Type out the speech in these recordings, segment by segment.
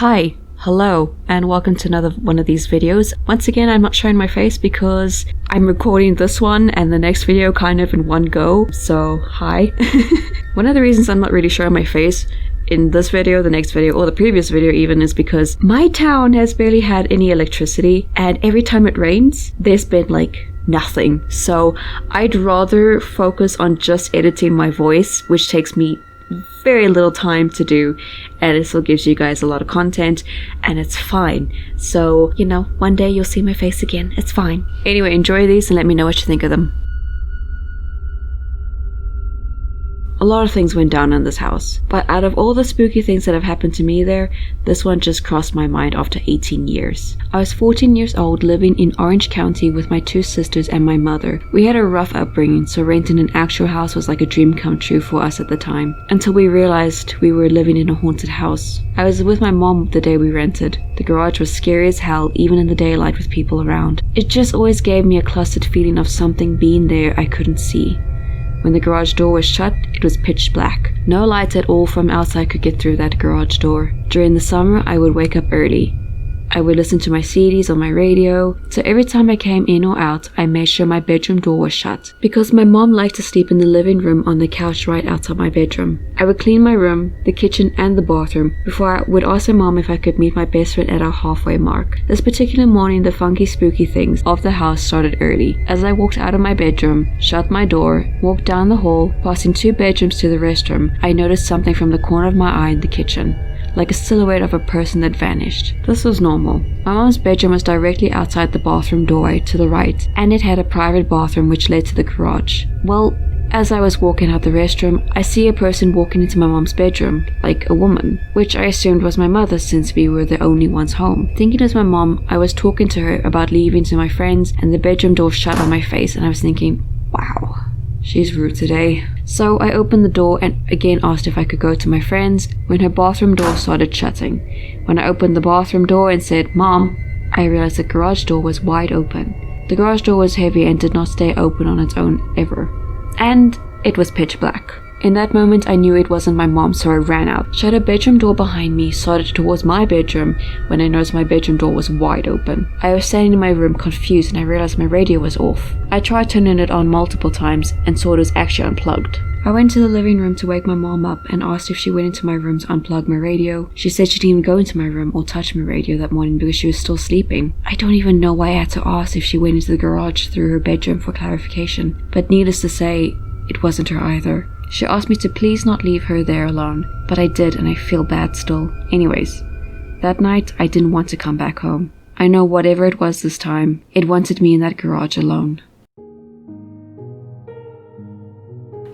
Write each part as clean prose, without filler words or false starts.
Hi, hello, and welcome to another one of these videos. Once again, I'm not showing my face because I'm recording this one and the next video kind of in one go, so hi. One of the reasons I'm not really showing my face in this video, the next video, or the previous video even, is because my town has barely had any electricity, and every time it rains, there's been like nothing. So I'd rather focus on just editing my voice, which takes me very little time to do, and it still gives you guys a lot of content, and it's fine. So, you know, one day you'll see my face again. It's fine. Anyway, enjoy these and let me know what you think of them. A lot of things went down in this house, but out of all the spooky things that have happened to me there, this one just crossed my mind after 18 years. I was 14 years old, living in Orange County with my two sisters and my mother. We had a rough upbringing, so renting an actual house was like a dream come true for us at the time, until we realized we were living in a haunted house. I was with my mom the day we rented. The garage was scary as hell, even in the daylight with people around. It just always gave me a clustered feeling of something being there I couldn't see. When the garage door was shut, it was pitch black. No light at all from outside could get through that garage door. During the summer, I would wake up early. I would listen to my CDs on my radio, so every time I came in or out, I made sure my bedroom door was shut. Because my mom liked to sleep in the living room on the couch right outside my bedroom. I would clean my room, the kitchen and the bathroom before I would ask my mom if I could meet my best friend at our halfway mark. This particular morning, the funky spooky things of the house started early. As I walked out of my bedroom, shut my door, walked down the hall, passing two bedrooms to the restroom, I noticed something from the corner of my eye in the kitchen. Like a silhouette of a person that vanished. This was normal. My mom's bedroom was directly outside the bathroom doorway to the right, and it had a private bathroom which led to the garage. Well, as I was walking out the restroom, I see a person walking into my mom's bedroom, like a woman, which I assumed was my mother since we were the only ones home. Thinking it was my mom, I was talking to her about leaving to my friends, and the bedroom door shut on my face, and I was thinking, wow, she's rude today. So I opened the door and again asked if I could go to my friends when her bathroom door started shutting. When I opened the bathroom door and said, "Mom," I realized the garage door was wide open. The garage door was heavy and did not stay open on its own ever. And it was pitch black. In that moment, I knew it wasn't my mom, so I ran out, shut her bedroom door behind me, started towards my bedroom when I noticed my bedroom door was wide open. I was standing in my room confused and I realized my radio was off. I tried turning it on multiple times and saw it was actually unplugged. I went to the living room to wake my mom up and asked if she went into my room to unplug my radio. She said she didn't even go into my room or touch my radio that morning because she was still sleeping. I don't even know why I had to ask if she went into the garage through her bedroom for clarification, but needless to say, it wasn't her either. She asked me to please not leave her there alone, but I did and I feel bad still. Anyways, that night I didn't want to come back home. I know whatever it was this time, it wanted me in that garage alone.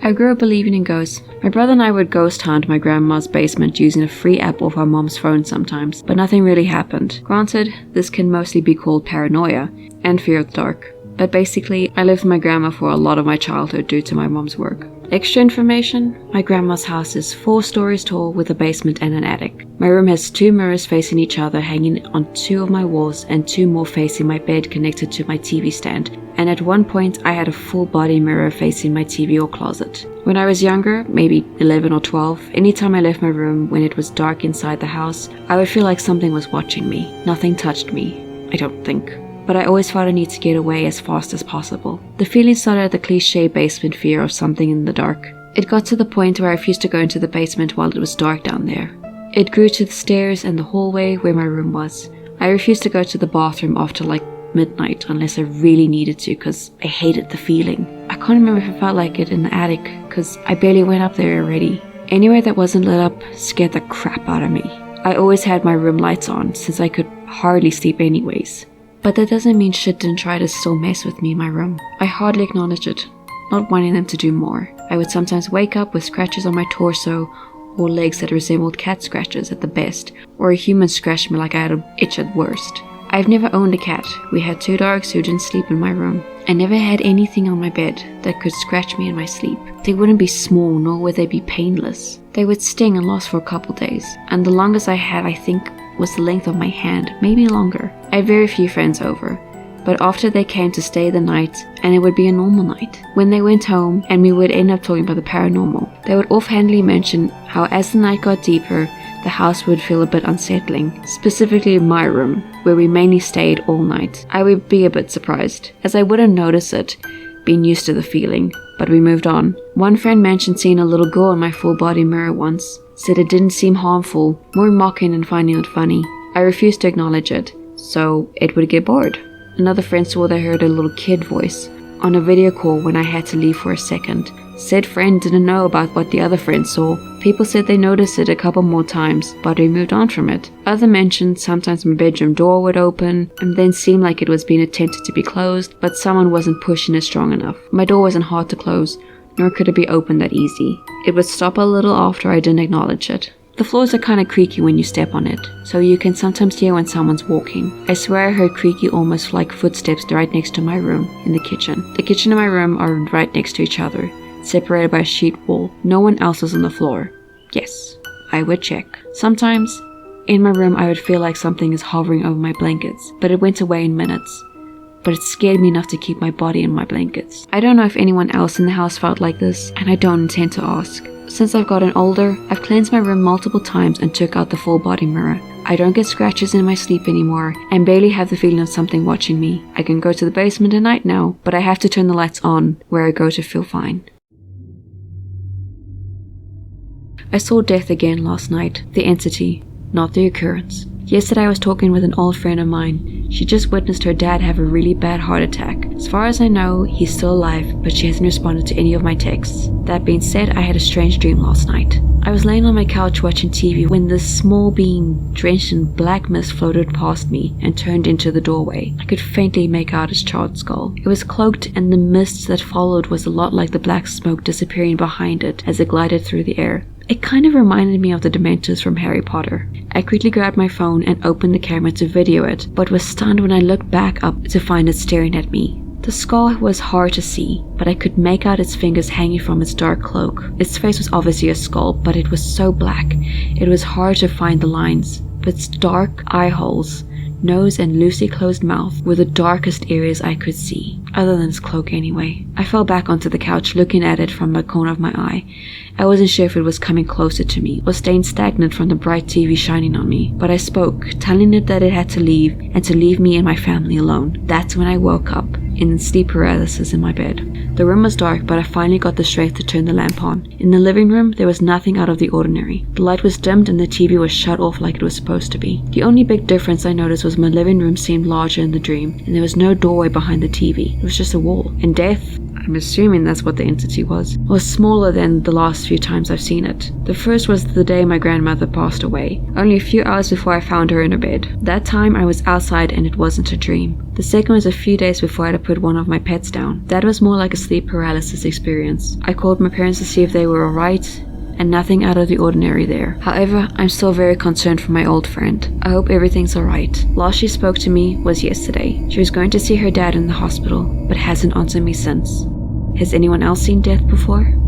I grew up believing in ghosts. My brother and I would ghost hunt my grandma's basement using a free app off our mom's phone sometimes, but nothing really happened. Granted, this can mostly be called paranoia and fear of the dark. But basically, I lived with my grandma for a lot of my childhood due to my mom's work. Extra information, my grandma's house is 4 stories tall with a basement and an attic. My room has 2 mirrors facing each other hanging on 2 of my walls and 2 more facing my bed connected to my TV stand. And at one point I had a full body mirror facing my TV or closet. When I was younger, maybe 11 or 12, anytime I left my room when it was dark inside the house, I would feel like something was watching me. Nothing touched me, I don't think. But I always felt a need to get away as fast as possible. The feeling started at the cliche basement fear of something in the dark. It got to the point where I refused to go into the basement while it was dark down there. It grew to the stairs and the hallway where my room was. I refused to go to the bathroom after like midnight unless I really needed to because I hated the feeling. I can't remember if I felt like it in the attic because I barely went up there already. Anywhere that wasn't lit up scared the crap out of me. I always had my room lights on since I could hardly sleep anyways. But that doesn't mean shit didn't try to still mess with me in my room. I hardly acknowledged it, not wanting them to do more. I would sometimes wake up with scratches on my torso or legs that resembled cat scratches at the best, or a human scratched me like I had an itch at worst. I've never owned a cat. We had 2 dogs who didn't sleep in my room. I never had anything on my bed that could scratch me in my sleep. They wouldn't be small, nor would they be painless. They would sting and last for a couple days, and the longest I had, I think, was the length of my hand, maybe longer. I had very few friends over, but after they came to stay the night, and it would be a normal night. When they went home and we would end up talking about the paranormal, they would offhandedly mention how as the night got deeper, the house would feel a bit unsettling, specifically my room, where we mainly stayed all night. I would be a bit surprised, as I wouldn't notice it, being used to the feeling, but we moved on. One friend mentioned seeing a little girl in my full body mirror once, said it didn't seem harmful, more mocking and finding it funny. I refused to acknowledge it, so it would get bored. Another friend swore they heard a little kid voice on a video call when I had to leave for a second. Said friend didn't know about what the other friend saw. People said they noticed it a couple more times, but we moved on from it. Other mentioned sometimes my bedroom door would open and then seem like it was being attempted to be closed, but someone wasn't pushing it strong enough. My door wasn't hard to close, nor could it be opened that easy. It would stop a little after I didn't acknowledge it. The floors are kinda creaky when you step on it, so you can sometimes hear when someone's walking. I swear I heard creaky almost like footsteps right next to my room in the kitchen. The kitchen and my room are right next to each other, separated by a sheet wall. No one else is on the floor. Yes, I would check. Sometimes, in my room I would feel like something is hovering over my blankets, but it went away in minutes. But it scared me enough to keep my body in my blankets. I don't know if anyone else in the house felt like this, and I don't intend to ask. Since I've gotten older, I've cleansed my room multiple times and took out the full body mirror. I don't get scratches in my sleep anymore and barely have the feeling of something watching me. I can go to the basement at night now, but I have to turn the lights on where I go to feel fine. I saw death again last night, the entity, not the occurrence. Yesterday I was talking with an old friend of mine. She just witnessed her dad have a really bad heart attack. As far as I know, he's still alive, but she hasn't responded to any of my texts. That being said, I had a strange dream last night. I was laying on my couch watching TV when this small being drenched in black mist floated past me and turned into the doorway. I could faintly make out his charred skull. It was cloaked, and the mist that followed was a lot like the black smoke disappearing behind it as it glided through the air. It kind of reminded me of the Dementors from Harry Potter. I quickly grabbed my phone and opened the camera to video it, but was stunned when I looked back up to find it staring at me. The skull was hard to see, but I could make out its fingers hanging from its dark cloak. Its face was obviously a skull, but it was so black, it was hard to find the lines. But its dark eye holes, nose and loosely closed mouth were the darkest areas I could see, other than its cloak anyway. I fell back onto the couch looking at it from the corner of my eye. I wasn't sure if it was coming closer to me or staying stagnant from the bright TV shining on me, but I spoke, telling it that it had to leave and to leave me and my family alone. That's when I woke up, in sleep paralysis in my bed. The room was dark, but I finally got the strength to turn the lamp on. In the living room, there was nothing out of the ordinary. The light was dimmed and the TV was shut off like it was supposed to be. The only big difference I noticed was my living room seemed larger in the dream, and there was no doorway behind the TV. It was just a wall. And death, I'm assuming that's what the entity was smaller than the last few times I've seen it. The first was the day my grandmother passed away, only a few hours before I found her in her bed. That time I was outside and it wasn't a dream. The second was a few days before I had to put one of my pets down. That was more like a sleep paralysis experience. I called my parents to see if they were alright, and nothing out of the ordinary there. However, I'm still very concerned for my old friend. I hope everything's alright. Last she spoke to me was yesterday. She was going to see her dad in the hospital, but hasn't answered me since. Has anyone else seen death before?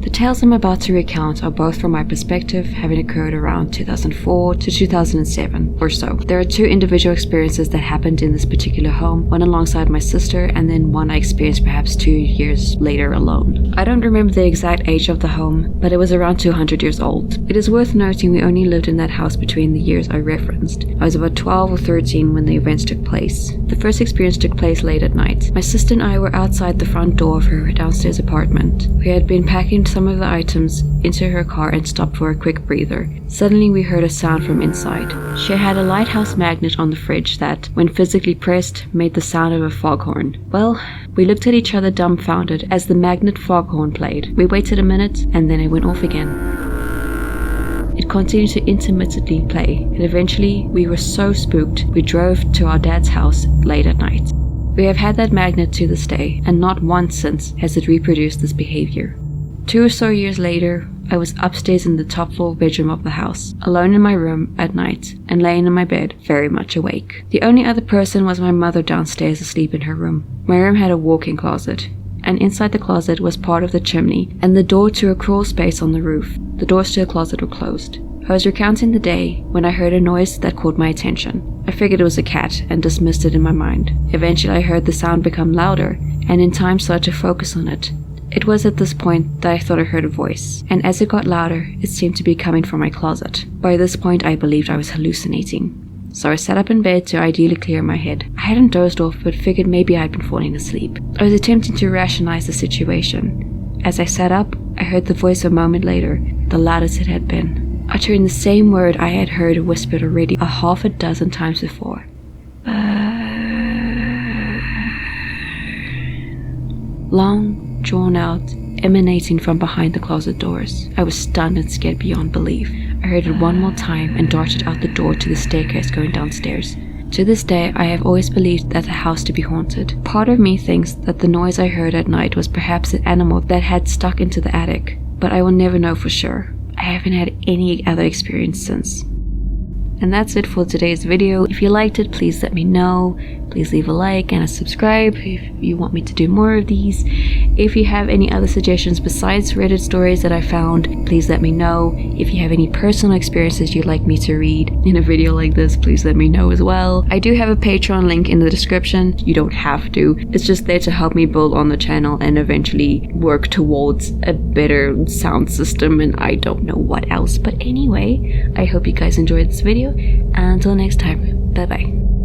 The tales I'm about to recount are both from my perspective, having occurred around 2004 to 2007 or so. There are two individual experiences that happened in this particular home, one alongside my sister and then one I experienced perhaps 2 years later alone. I don't remember the exact age of the home, but it was around 200 years old. It is worth noting we only lived in that house between the years I referenced. I was about 12 or 13 when the events took place. The first experience took place late at night. My sister and I were outside the front door of her downstairs apartment. We had been packing some of the items into her car and stopped for a quick breather. Suddenly we heard a sound from inside. She had a lighthouse magnet on the fridge that, when physically pressed, made the sound of a foghorn. Well, we looked at each other dumbfounded as the magnet foghorn played. We waited a minute and then it went off again. It continued to intermittently play, and eventually we were so spooked we drove to our dad's house late at night. We have had that magnet to this day, and not once since has it reproduced this behavior. 2 or so years later, I was upstairs in the top floor bedroom of the house, alone in my room at night, and laying in my bed, very much awake. The only other person was my mother downstairs asleep in her room. My room had a walk-in closet, and inside the closet was part of the chimney and the door to a crawl space on the roof. The doors to the closet were closed. I was recounting the day when I heard a noise that caught my attention. I figured it was a cat and dismissed it in my mind. Eventually I heard the sound become louder, and in time started to focus on it. It was at this point that I thought I heard a voice, and as it got louder, it seemed to be coming from my closet. By this point, I believed I was hallucinating. So I sat up in bed to ideally clear my head. I hadn't dozed off, but figured maybe I'd been falling asleep. I was attempting to rationalize the situation. As I sat up, I heard the voice a moment later, the loudest it had been, uttering the same word I had heard whispered already a half a dozen times before. Long, drawn out, emanating from behind the closet doors. I was stunned and scared beyond belief. I heard it one more time and darted out the door to the staircase going downstairs. To this day, I have always believed that the house to be haunted. Part of me thinks that the noise I heard at night was perhaps an animal that had stuck into the attic, but I will never know for sure. I haven't had any other experience since. And that's it for today's video. If you liked it, please let me know. Please leave a like and a subscribe if you want me to do more of these. If you have any other suggestions besides Reddit stories that I found, please let me know. If you have any personal experiences you'd like me to read in a video like this, please let me know as well. I do have a Patreon link in the description. You don't have to. It's just there to help me build on the channel and eventually work towards a better sound system, and I don't know what else. But anyway, I hope you guys enjoyed this video. Until next time, bye bye.